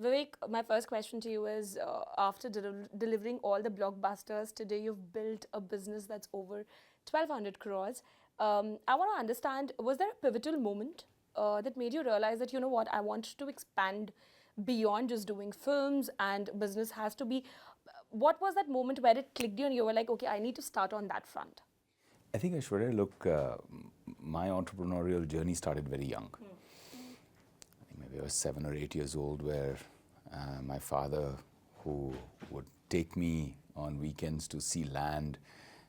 Vivek, my first question to you is after delivering all the blockbusters, today you've built a business that's over 1,200 crores. I want to understand, was there a pivotal moment that made you realize that, you know what, I want to expand beyond just doing films and business has to be. What was that moment where it clicked you and you were like, okay, I need to start on that front? I think, Aishwarya, look, my entrepreneurial journey started very young. I think maybe I was 7 or 8 years old, where my father, who would take me on weekends to see land,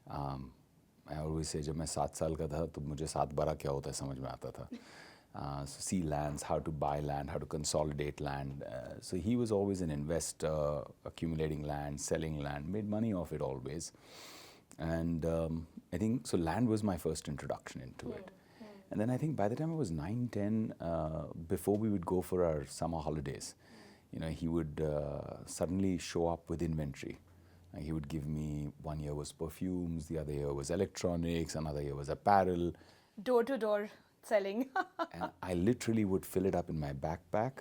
I always say, जब मैं 7 साल का था तो मुझे 7/12 क्या होता है समझ में आता था. So see lands, how to buy land, how to consolidate land. So he was always an investor, accumulating land, selling land, made money off it always. And I think, so land was my first introduction into it. And then I think by the time I was 9, 10, before we would go for our summer holidays, you know, he would suddenly show up with inventory. He would give me, one year was perfumes, the other year was electronics, another year was apparel. Door to door selling. And I literally would fill it up in my backpack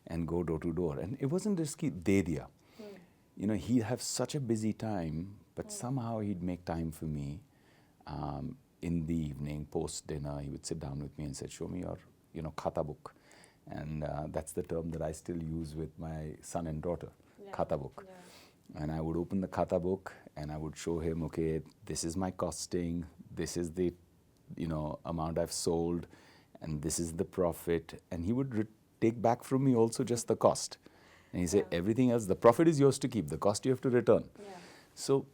and go door to door. And it wasn't risky, de diya. You know, he'd have such a busy time, but somehow he'd make time for me. In the evening, post dinner, he would sit down with me and say, show me your, you know, khata book. And that's the term that I still use with my son and daughter, khata book. Yeah. And I would open the khata book and I would show him, okay, this is my costing, this is the, you know, amount I've sold, and this is the profit. And he would take back from me also just the cost. And he said, everything else, the profit is yours to keep, the cost you have to return. Yeah. So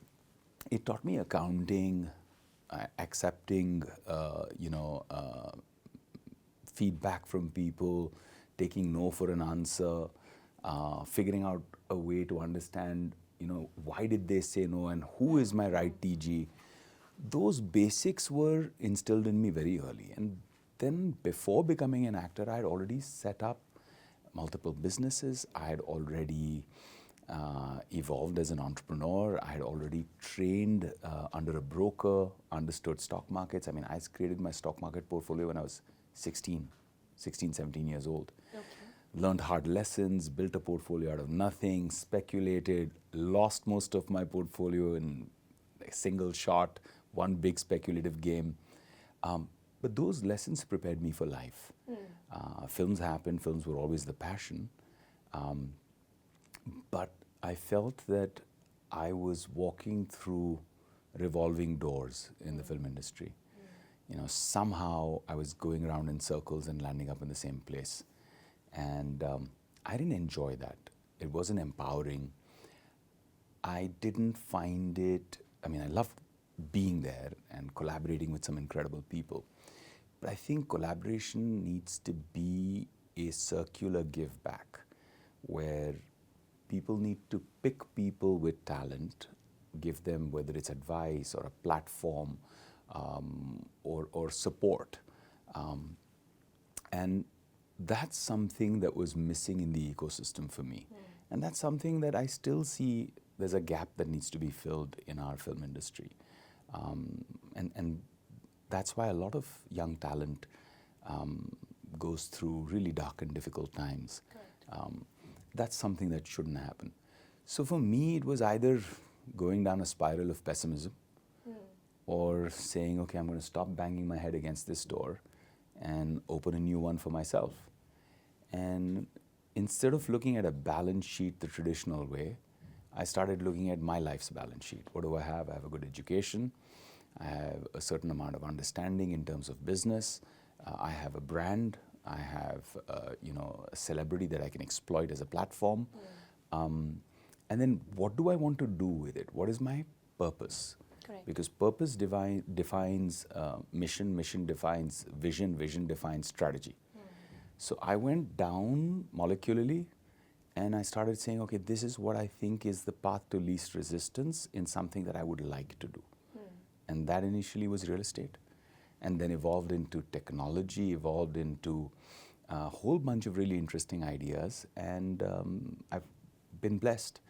it taught me accounting, accepting, you know, feedback from people, taking no for an answer, figuring out a way to understand, you know, why did they say no and who is my right TG. Those basics were instilled in me very early. And then before becoming an actor, I had already set up multiple businesses. I had already evolved as an entrepreneur. I had already trained under a broker, understood stock markets. I mean, I created my stock market portfolio when I was 16, 17 years old. Okay. Learned hard lessons, built a portfolio out of nothing, speculated, lost most of my portfolio in a single shot, one big speculative game. But those lessons prepared me for life. Films happened, films were always the passion. But I felt that I was walking through revolving doors in the film industry. You know, somehow I was going around in circles and landing up in the same place. And I didn't enjoy that. It wasn't empowering. I didn't find it, I mean, I loved being there and collaborating with some incredible people. But I think collaboration needs to be a circular give back, where people need to pick people with talent, give them, whether it's advice or a platform or support. And that's something that was missing in the ecosystem for me. And that's something that I still see there's a gap that needs to be filled in our film industry. And that's why a lot of young talent goes through really dark and difficult times. That's something that shouldn't happen. So for me, it was either going down a spiral of pessimism or saying, okay, I'm going to stop banging my head against this door and open a new one for myself. And instead of looking at a balance sheet the traditional way, I started looking at my life's balance sheet. What do I have? I have a good education. I have a certain amount of understanding in terms of business. I have a brand. I have, you know, a celebrity that I can exploit as a platform. And then what do I want to do with it? What is my purpose? Correct. Because purpose defines mission, mission defines vision, vision defines strategy. So I went down molecularly and I started saying, okay, this is what I think is the path to least resistance in something that I would like to do. And that initially was real estate, and then evolved into technology, evolved into a whole bunch of really interesting ideas, and I've been blessed.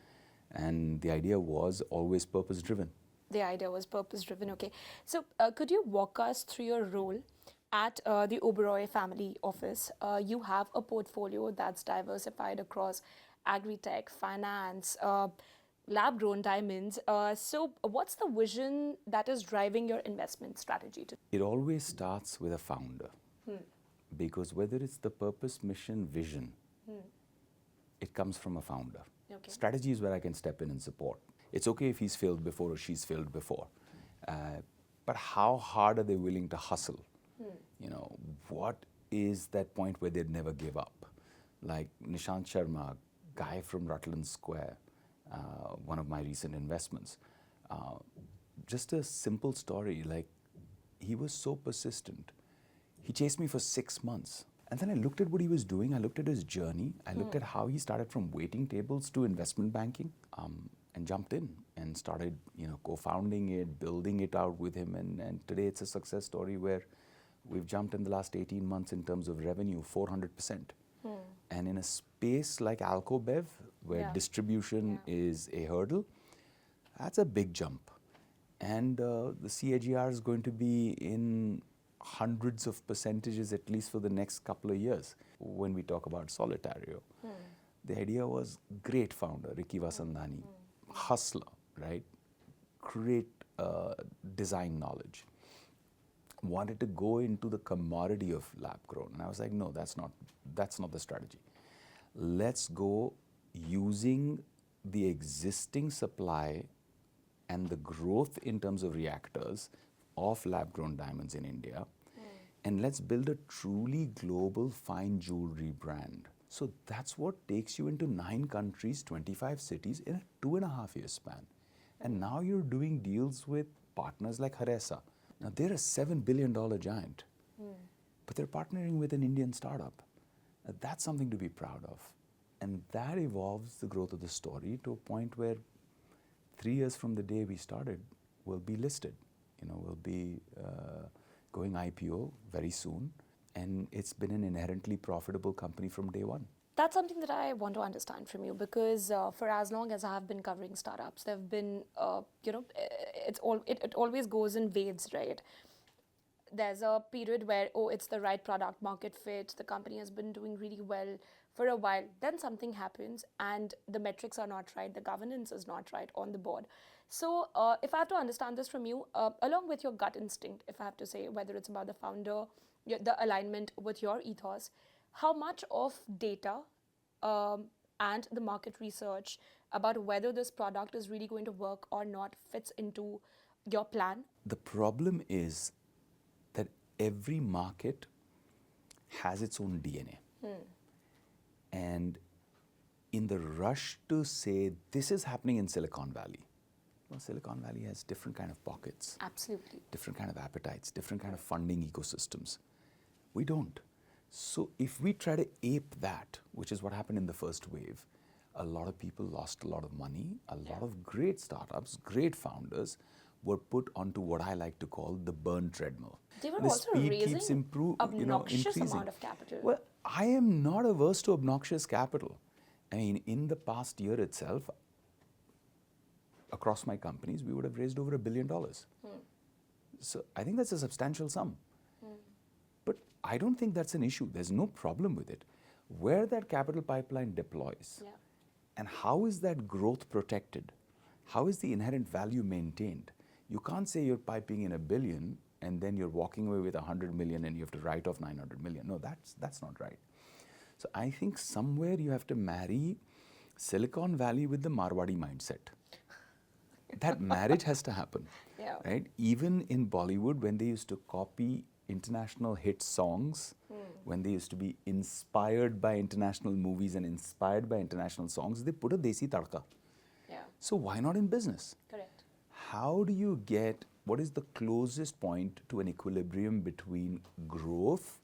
And the idea was always purpose-driven. The idea was purpose-driven, okay. So could you walk us through your role At the Oberoi family office, you have a portfolio that's diversified across agritech, finance, lab grown diamonds. So, what's the vision that is driving your investment strategy? It always starts with a founder. Because whether it's the purpose, mission, vision, it comes from a founder. Okay. Strategy is where I can step in and support. It's okay if he's failed before or she's failed before. But how hard are they willing to hustle? You know, what is that point where they'd never give up? Like Nishant Sharma, guy from Rutland Square, one of my recent investments. Just a simple story, like he was so persistent. He chased me for 6 months. And then I looked at what he was doing. I looked at his journey. I looked at how he started from waiting tables to investment banking, and jumped in and started, co-founding it, building it out with him. And today it's a success story where we've jumped in the last 18 months in terms of revenue, 400%. And in a space like Alcobev, where distribution is a hurdle, that's a big jump. And the CAGR is going to be in hundreds of percentages at least for the next couple of years. When we talk about Solitario, the idea was great founder, Ricky Vasandani, hustler, right? Great design knowledge. Wanted to go into the commodity of lab grown. And I was like, no, that's not the strategy. Let's go using the existing supply and the growth in terms of reactors of lab-grown diamonds in India, and let's build a truly global fine jewelry brand. So that's what takes you into 9 countries, 25 cities in a 2.5-year span. And now you're doing deals with partners like Haresa. Now they're a $7 billion giant, but they're partnering with an Indian startup. That's something to be proud of. And that evolves the growth of the story to a point where 3 years from the day we started, we'll be listed. We'll be going IPO very soon, and it's been an inherently profitable company from day one. That's something that I want to understand from you, because for as long as I have been covering startups, there have been, it always goes in waves, right? There's a period where, it's the right product market fit, the company has been doing really well for a while, then something happens and the metrics are not right, the governance is not right on the board. So if I have to understand this from you, along with your gut instinct, if I have to say, whether it's about the founder, the alignment with your ethos, how much of data and the market research about whether this product is really going to work or not fits into your plan? The problem is that every market has its own DNA. And in the rush to say this is happening in Silicon Valley, well, Silicon Valley has different kind of pockets. Absolutely. Different kind of appetites, different kind of funding ecosystems. We don't. So if we try to ape that, which is what happened in the first wave, a lot of people lost a lot of money, a lot of great startups, great founders were put onto what I like to call the burn treadmill. They were The also speed raising keeps obnoxious increasing. amount of capital. Well, I am not averse to obnoxious capital. I mean, in the past year itself, across my companies, we would have raised over $1 billion. So I think that's a substantial sum. But I don't think that's an issue. There's no problem with it. Where that capital pipeline deploys, and how is that growth protected? How is the inherent value maintained? You can't say you're piping in $1 billion and then you're walking away with $100 million and you have to write off $900 million. No, that's not right. So I think somewhere you have to marry Silicon Valley with the Marwadi mindset. That marriage has to happen, right? Even in Bollywood, when they used to copy international hit songs, when they used to be inspired by international movies and inspired by international songs, they put a desi tadka. So why not in business? Correct. How do you get, what is the closest point to an equilibrium between growth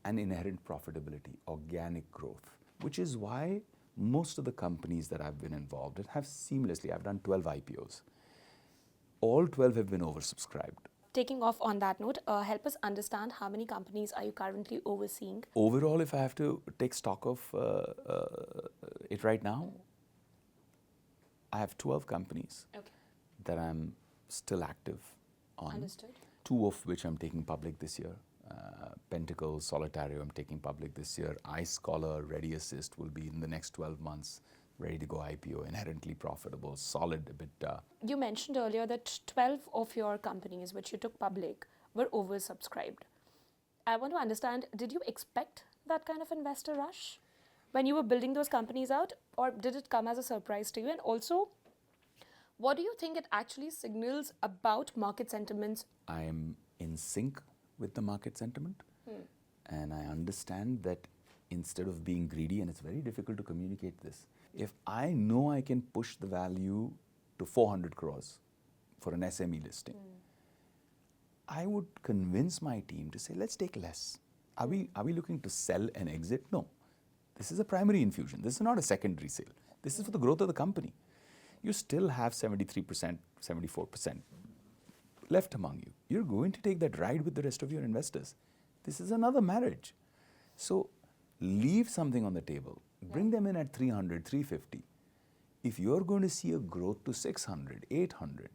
and inherent profitability, organic growth? Which is why most of the companies that I've been involved in have seamlessly, I've done 12 IPOs. All 12 have been oversubscribed. Taking off on that note, help us understand how many companies are you currently overseeing? Overall, if I have to take stock of it right now, I have 12 companies that I'm still active on. Understood. 2 of which I'm taking public this year. Pentacle, Solitario, I'm taking public this year. iScholar, Ready Assist will be in the next 12 months, ready to go IPO, inherently profitable, solid EBITDA. You mentioned earlier that 12 of your companies which you took public were oversubscribed. I want to understand, did you expect that kind of investor rush when you were building those companies out, or did it come as a surprise to you? And also, what do you think it actually signals about market sentiments? I am in sync with the market sentiment, and I understand that instead of being greedy, and it's very difficult to communicate this, if I know I can push the value to 400 crores for an SME listing, I would convince my team to say, let's take less. Are we looking to sell and exit? No. This is a primary infusion. This is not a secondary sale. This is for the growth of the company. You still have 73%, 74% left among you. You're going to take that ride with the rest of your investors. This is another marriage. So leave something on the table. Bring them in at 300, 350. If you're going to see a growth to 600, 800,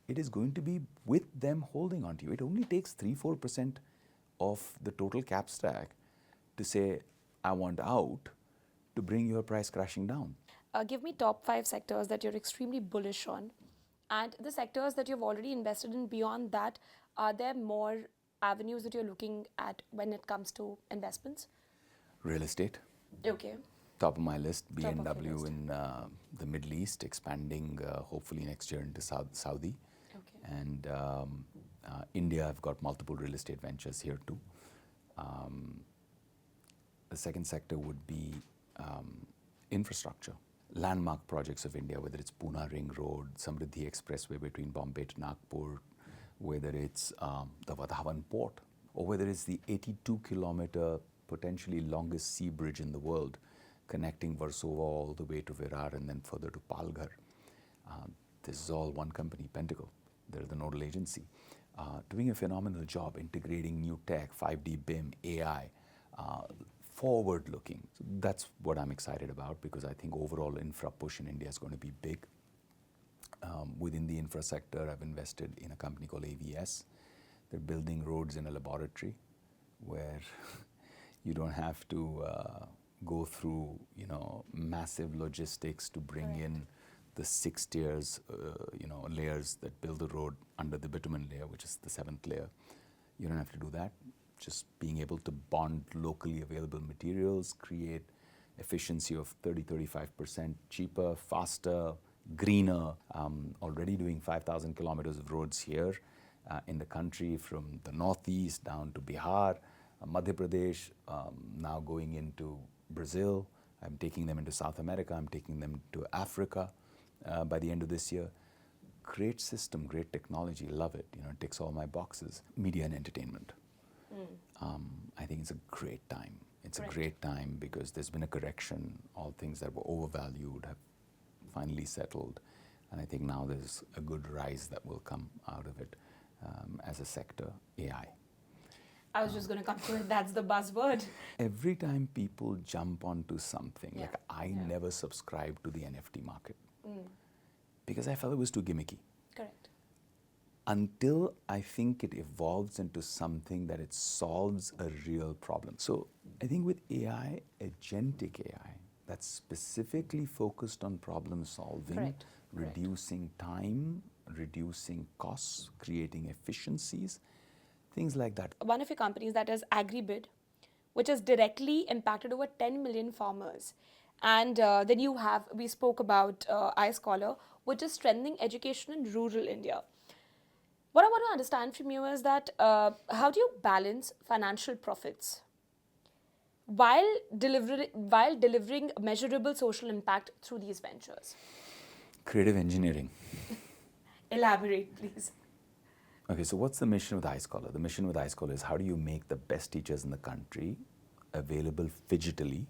it is going to be with them holding on to you. It only takes 3-4% of the total cap stack to say, I want out, to bring your price crashing down. Give me top 5 sectors that you're extremely bullish on. And the sectors that you've already invested in, beyond that, are there more avenues that you're looking at when it comes to investments? Real estate. Okay. Top of my list, Top of your BMW list. in the Middle East, expanding hopefully next year into Saudi. Okay. And India, I've got multiple real estate ventures here too. The second sector would be infrastructure. Landmark projects of India, whether it's Pune Ring Road, Samriddhi Expressway between Bombay to Nagpur, whether it's the Vadhavan Port, or whether it's the 82-kilometer, potentially longest sea bridge in the world, connecting Versova all the way to Virar and then further to Palghar. This is all one company, Pentacle. They're the nodal agency, doing a phenomenal job integrating new tech, 5D BIM, AI, forward-looking. So that's what I'm excited about, because I think overall infra push in India is going to be big. Within the infra sector, I've invested in a company called AVS. They're building roads in a laboratory where you don't have to go through, massive logistics to bring in the 6 tiers, layers that build the road under the bitumen layer, which is the 7th layer. You don't have to do that. Just being able to bond locally available materials, create efficiency of 30-35% cheaper, faster, greener. Already doing 5,000 kilometers of roads here in the country, from the northeast down to Bihar, Madhya Pradesh, now going into Brazil. I'm taking them into South America. I'm taking them to Africa by the end of this year. Great system, great technology, love it. It ticks all my boxes. Media and entertainment. I think it's a great time. It's a great time because there's been a correction. All things that were overvalued have finally settled. And I think now there's a good rise that will come out of it as a sector, AI. I was just going to come to it. That's the buzzword. Every time people jump onto something, like I never subscribed to the NFT market because I felt it was too gimmicky. Correct. Until I think it evolves into something that it solves a real problem. So I think with AI, agentic AI, that's specifically focused on problem solving, reducing time, reducing costs, creating efficiencies, things like that. One of your companies, that is Agribid, which has directly impacted over 10 million farmers. And then we spoke about iScholar, which is strengthening education in rural India. What I want to understand from you is that how do you balance financial profits while delivering measurable social impact through these ventures? Creative engineering. Elaborate, please. Okay, so what's the mission with iScholar? The mission with iScholar is how do you make the best teachers in the country available digitally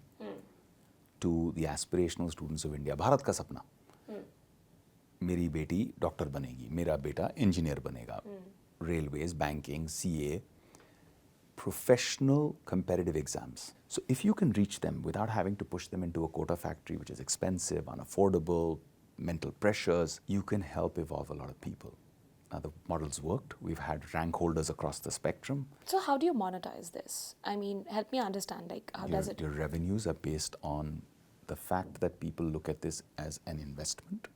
to the aspirational students of India. Bharat ka sapna. मेरी बेटी doctor बनेगी, मेरा बेटा engineer बनेगा. Railways, banking, CA, professional competitive exams. So if you can reach them without having to push them into a quota factory, which is expensive, unaffordable, mental pressures, you can help evolve a lot of people. The models worked. We've had rank holders across the spectrum. So how do you monetize this? I mean, help me understand, like, how does it? Your revenues are based on the fact that people look at this as an investment.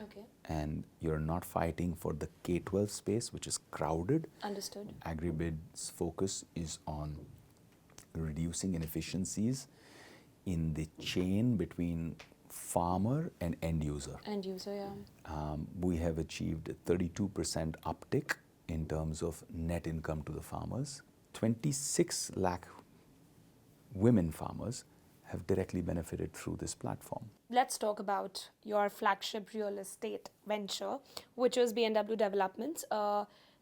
Okay. And you're not fighting for the K-12 space, which is crowded. Understood. Agribid's focus is on reducing inefficiencies in the chain between farmer and end user. End user, yeah. We have achieved a 32% uptick in terms of net income to the farmers. 26 lakh women farmers have directly benefited through this platform. Let's talk about your flagship real estate venture, which is B&W Developments.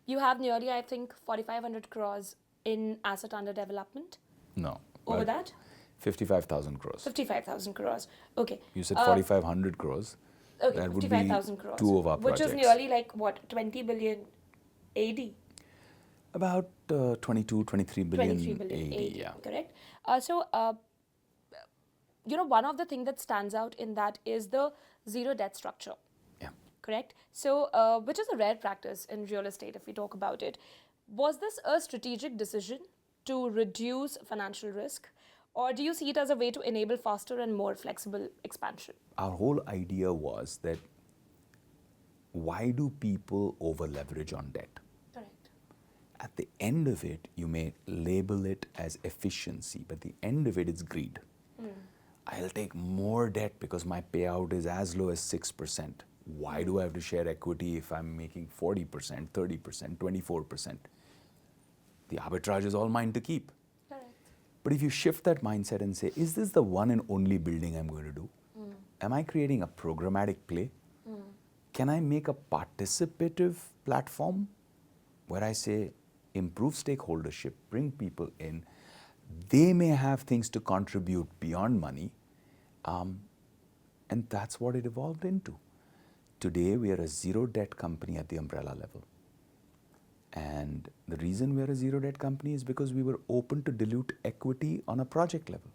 You have nearly, I think, 4,500 crores in asset under development. No. Over that? 55,000 crores. 55,000 crores. Okay. You said 4,500 crores. Okay, That would be 55,000 crores. two of our which projects. is nearly like what, 20 billion AD? About 22, 23 billion, 23 billion AD, yeah. Correct. One of the things that stands out in that is the zero debt structure. Yeah. Correct. So, which is a rare practice in real estate if we talk about it. Was this a strategic decision to reduce financial risk, or do you see it as a way to enable faster and more flexible expansion? Our whole idea was that why do people over leverage on debt? Correct. At the end of it, you may label it as efficiency, but the end of it is greed. I'll take more debt because my payout is as low as 6%. Why do I have to share equity if I'm making 40%, 30%, 24%? The arbitrage is all mine to keep. Correct. But if you shift that mindset and say, is this the one and only building I'm going to do? Am I creating a programmatic play? Can I make a participative platform where I say, improve stakeholdership, bring people in, they may have things to contribute beyond money, and that's what it evolved into. Today, we are a zero debt company at the umbrella level. And the reason we're a zero debt company is because we were open to dilute equity on a project level,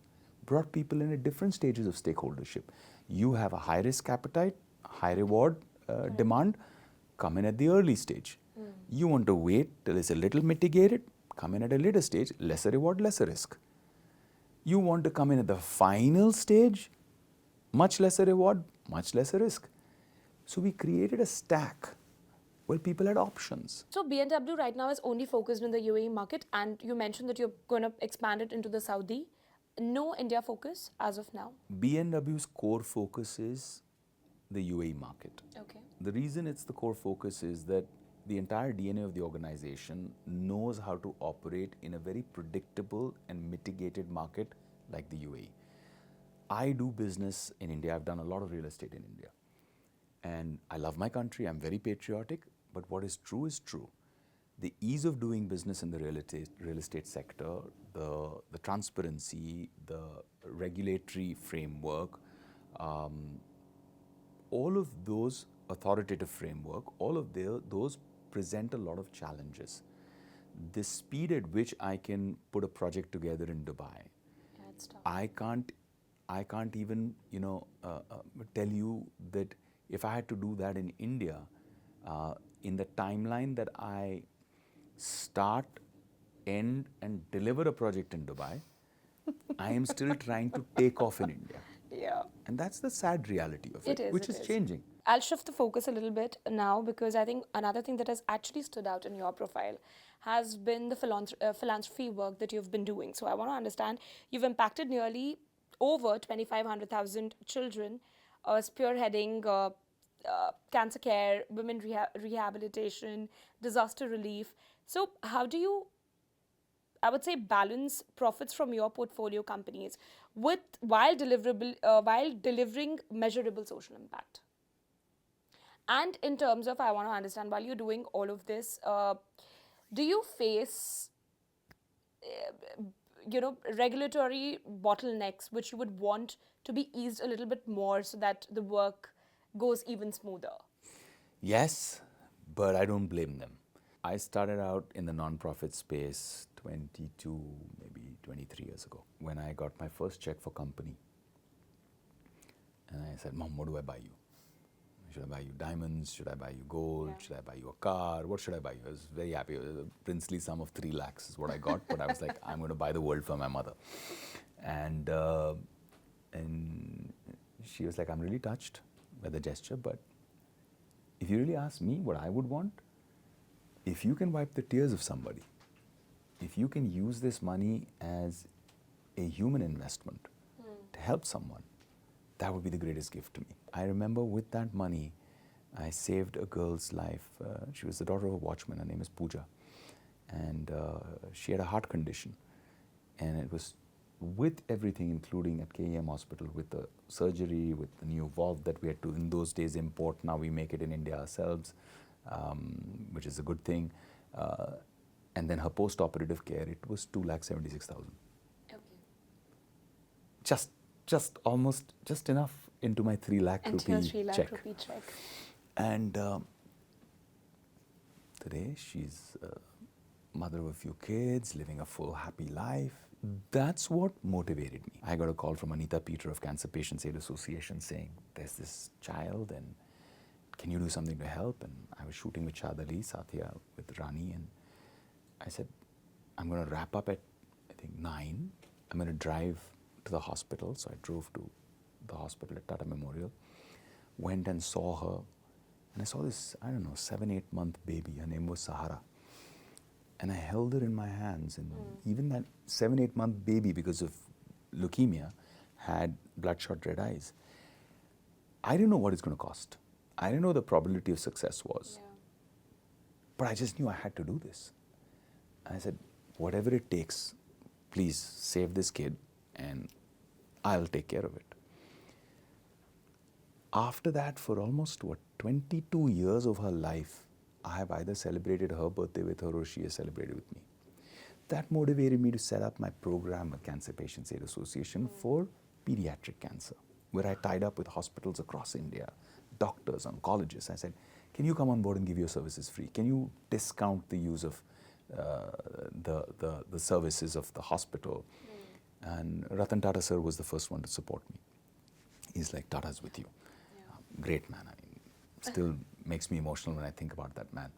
brought people in at different stages of stakeholdership. You have a high risk appetite, high reward demand, come in at the early stage. You want to wait till it's a little mitigated, come in at a later stage, lesser reward, lesser risk. You want to come in at the final stage, much lesser reward, much lesser risk. So we created a stack where people had options. So B&W right now is only focused in the UAE market, and you mentioned that you're going to expand it into the Saudi. No India focus as of now. B&W's core focus is the UAE market. Okay. The reason it's the core focus is that the entire DNA of the organization knows how to operate in a very predictable and mitigated market like the UAE. I do business in India. I've done a lot of real estate in India. And I love my country. I'm very patriotic. But what is true. The ease of doing business in the real estate sector, the transparency, the regulatory framework, all of those authoritative framework, all of those present a lot of challenges. The speed at which I can put a project together in Dubai, I can't even tell you that if I had to do that in India, in the timeline that I start, end, and deliver a project in Dubai, I am still trying to take off in India. Yeah. And that's the sad reality of it, which is changing. I'll shift the focus a little bit now, because I think another thing that has actually stood out in your profile has been the philanthropy work that you've been doing. So I want to understand, you've impacted nearly over 2,500,000 children, spearheading cancer care, women rehabilitation, disaster relief. So how do you, I would say, balance profits from your portfolio companies while delivering measurable social impact? And in terms of, I want to understand, while you're doing all of this, do you face regulatory bottlenecks which you would want to be eased a little bit more so that the work goes even smoother? Yes, but I don't blame them. I started out in the nonprofit space 22, maybe 23 years ago, when I got my first check for company. And I said, Mom, what do I buy you? Should I buy you diamonds? Should I buy you gold? Yeah. Should I buy you a car? What should I buy you? I was very happy. A princely sum of 3 lakhs is what I got, but I was like, I'm going to buy the world for my mother. And she was like, I'm really touched by the gesture, but if you really ask me what I would want, if you can wipe the tears of somebody, if you can use this money as a human investment to help someone, that would be the greatest gift to me. I remember with that money, I saved a girl's life. She was the daughter of a watchman. Her name is Pooja. And she had a heart condition. And it was with everything, including at KEM Hospital, with the surgery, with the new valve that we had to, in those days, import. Now we make it in India ourselves, which is a good thing. And then her post-operative care, it was 2,76,000. Okay. Just enough into my 3 lakh Into your rupee 3 lakh check. rupee check. And today she's a mother of a few kids, living a full, happy life. That's what motivated me. I got a call from Anita Peter of Cancer Patients Aid Association saying, there's this child and can you do something to help? And I was shooting with Shadali, Satya, with Rani, and I said, I'm going to wrap up at, I think, 9. I'm going to drive to the hospital. So I drove to the hospital at Tata Memorial, went and saw her, and I saw this, 7-8 month baby. Her name was Sahara. And I held her in my hands, and even that 7-8 month baby, because of leukemia, had bloodshot red eyes. I didn't know what it's going to cost. I didn't know the probability of success was. Yeah. But I just knew I had to do this. I said, whatever it takes, please save this kid and I'll take care of it. After that, for almost, 22 years of her life, I have either celebrated her birthday with her or she has celebrated with me. That motivated me to set up my program at Cancer Patients Aid Association for pediatric cancer, where I tied up with hospitals across India, doctors, oncologists. I said, can you come on board and give your services free? Can you discount the use of the services of the hospital? And Ratan Tata sir was the first one to support me. He's like, Tata's with you. Yeah. Great man. Still makes me emotional when I think about that man.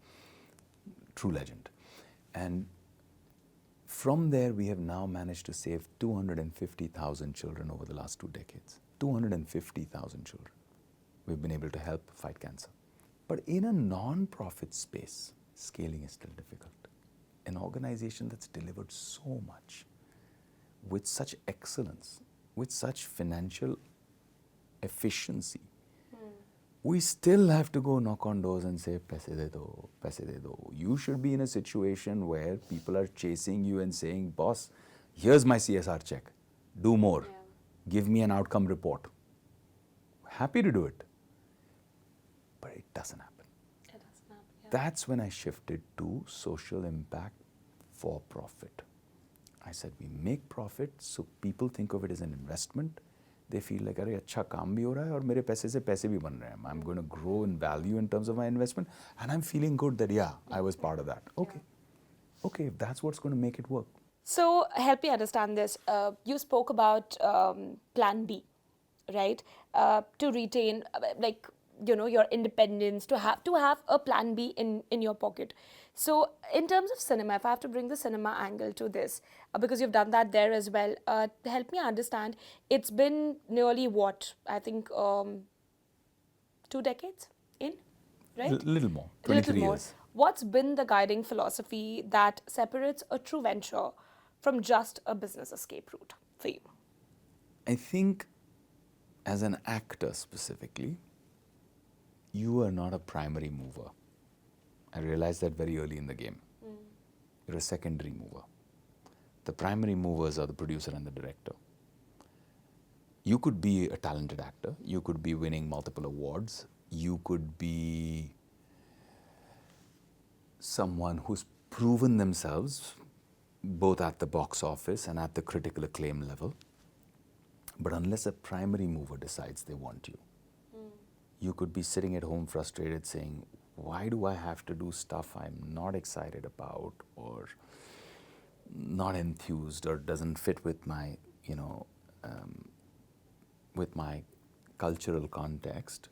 True legend. And from there, we have now managed to save 250,000 children over the last 2 decades. 250,000 children we've been able to help fight cancer. But in a non-profit space, scaling is still difficult. An organization that's delivered so much, with such excellence, with such financial efficiency, we still have to go knock on doors and say, paise de do, paise de do. You should be in a situation where people are chasing you and saying, boss, here's my CSR check. Do more. Yeah. Give me an outcome report. Happy to do it. But it doesn't happen. It doesn't happen. Yeah. That's when I shifted to social impact for profit. I said, we make profit so people think of it as an investment. They feel like, अरे अच्छा काम भी हो रहा है और मेरे पैसे से पैसे भी बन रहे हैं. I'm going to grow in value in terms of my investment, and I'm feeling good that I was part of that. Okay, if that's what's going to make it work. So help me understand this. You spoke about Plan B, right? To retain, your independence, to have a Plan B in your pocket. So in terms of cinema, if I have to bring the cinema angle to this, because you've done that there as well, help me understand. It's been nearly what, I think 2 decades in, right? Little more, 23 Little more. years. What's been the guiding philosophy that separates a true venture from just a business escape route for you? I think as an actor specifically, you are not a primary mover. I realized that very early in the game. You're a secondary mover. The primary movers are the producer and the director. You could be a talented actor. You could be winning multiple awards. You could be someone who's proven themselves both at the box office and at the critical acclaim level. But unless a primary mover decides they want you, you could be sitting at home frustrated saying, why do I have to do stuff I'm not excited about or not enthused or doesn't fit with my, with my cultural context?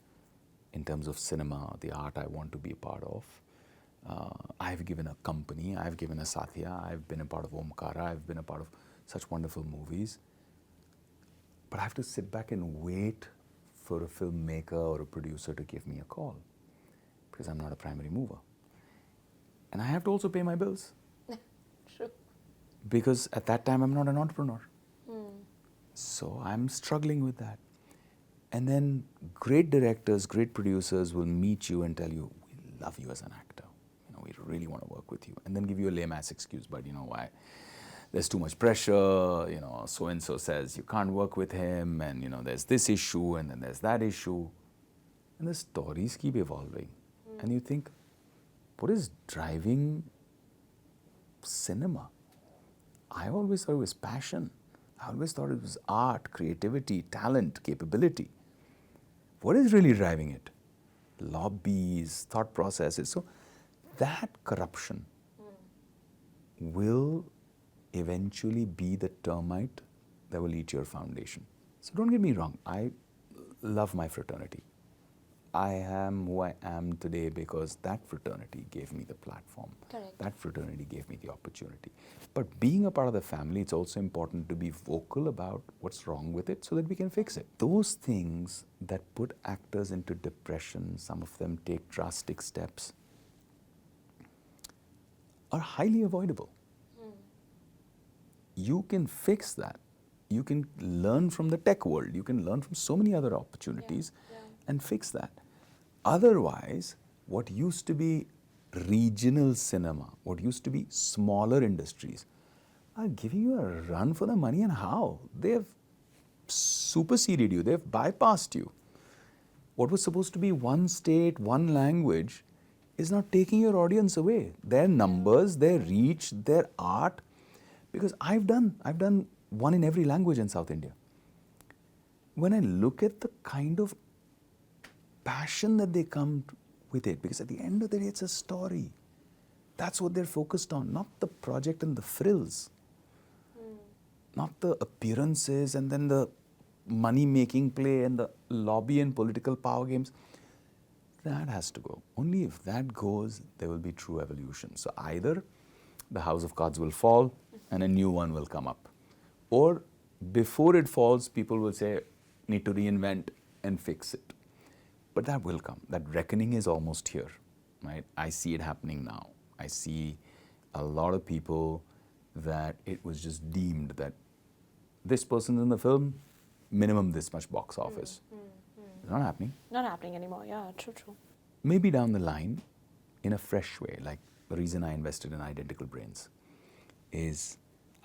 in terms of cinema, the art I want to be a part of. I've given a company, I've given a Satya, I've been a part of Omkara, I've been a part of such wonderful movies. But I have to sit back and wait for a filmmaker or a producer to give me a call because I'm not a primary mover. And I have to also pay my bills. True. Because at that time I'm not an entrepreneur. So I'm struggling with that. And then great directors, great producers will meet you and tell you, we love you as an actor. You know, we really want to work with you. And then give you a lame ass excuse, but you know why? There's too much pressure, you know, so-and-so says you can't work with him, and you know, there's this issue, and then there's that issue. And the stories keep evolving. And you think, what is driving cinema? I always thought it was passion. I always thought it was art, creativity, talent, capability. What is really driving it? Lobbies, thought processes. So that corruption will eventually be the termite that will eat your foundation. So don't get me wrong, I love my fraternity. I am who I am today because that fraternity gave me the platform. Correct. That fraternity gave me the opportunity. But being a part of the family, it's also important to be vocal about what's wrong with it so that we can fix it. Those things that put actors into depression, some of them take drastic steps, are highly avoidable. You can fix that. You can learn from the tech world. You can learn from so many other opportunities and fix that. Otherwise, what used to be regional cinema, what used to be smaller industries, are giving you a run for the money. And how? They have superseded you. They have bypassed you. What was supposed to be one state, one language, is now taking your audience away. Their numbers, their reach, their art. Because I've done one in every language in South India. When I look at the kind of passion that they come with it, because at the end of the day, it's a story. That's what they're focused on, not the project and the frills, not the appearances and then the money-making play and the lobby and political power games. That has to go. Only if that goes, there will be true evolution. So either the house of cards will fall and a new one will come up. Or before it falls, people will say, need to reinvent and fix it. But that will come. That reckoning is almost here, right? I see it happening now. I see a lot of people that it was just deemed that this person in the film, minimum this much box office. It's not happening. Not happening anymore. Yeah, true. Maybe down the line, in a fresh way, like the reason I invested in Identical Brains is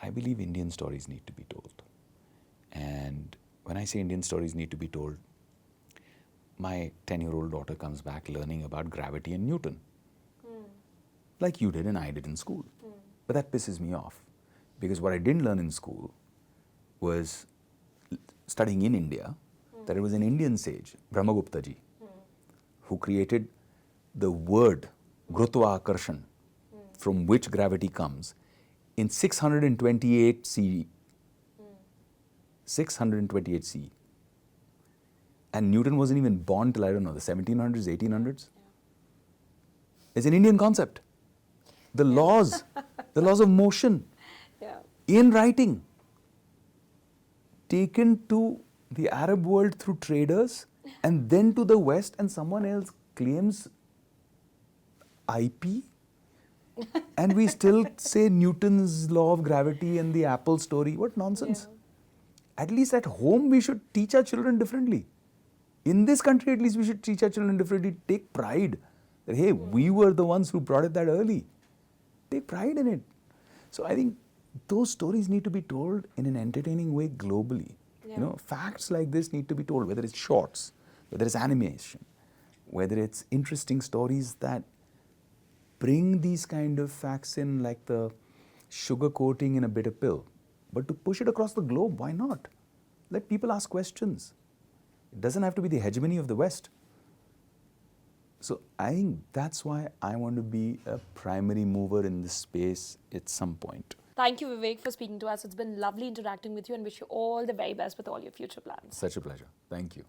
I believe Indian stories need to be told. And when I say Indian stories need to be told, my 10-year-old daughter comes back learning about gravity and Newton. Like you did and I did in school. But that pisses me off. Because what I didn't learn in school was studying in India, that it was an Indian sage, Brahmagupta ji, who created the word Grutva-Akarshan, from which gravity comes, in 628 CE. 628 CE. And Newton wasn't even born till, I don't know, the 1700s, 1800s. It's an Indian concept. The laws of motion, in writing, taken to the Arab world through traders and then to the West, and someone else claims IP. And we still say Newton's law of gravity and the apple story. What nonsense. At least at home we should teach our children differently. In this country at least we should teach our children differently. Take pride that, hey, we were the ones who brought it that early. Take pride in it. So I think those stories need to be told in an entertaining way globally. You know, facts like this need to be told, whether it's shorts, whether it's animation, whether it's interesting stories that bring these kind of facts in, like the sugar coating in a bitter pill. But to push it across the globe, why not? Let people ask questions. It doesn't have to be the hegemony of the West. So I think that's why I want to be a primary mover in this space at some point. Thank you, Vivek, for speaking to us. It's been lovely interacting with you and wish you all the very best with all your future plans. Such a pleasure. Thank you.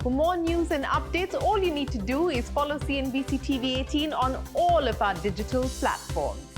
For more news and updates, all you need to do is follow CNBC TV 18 on all of our digital platforms.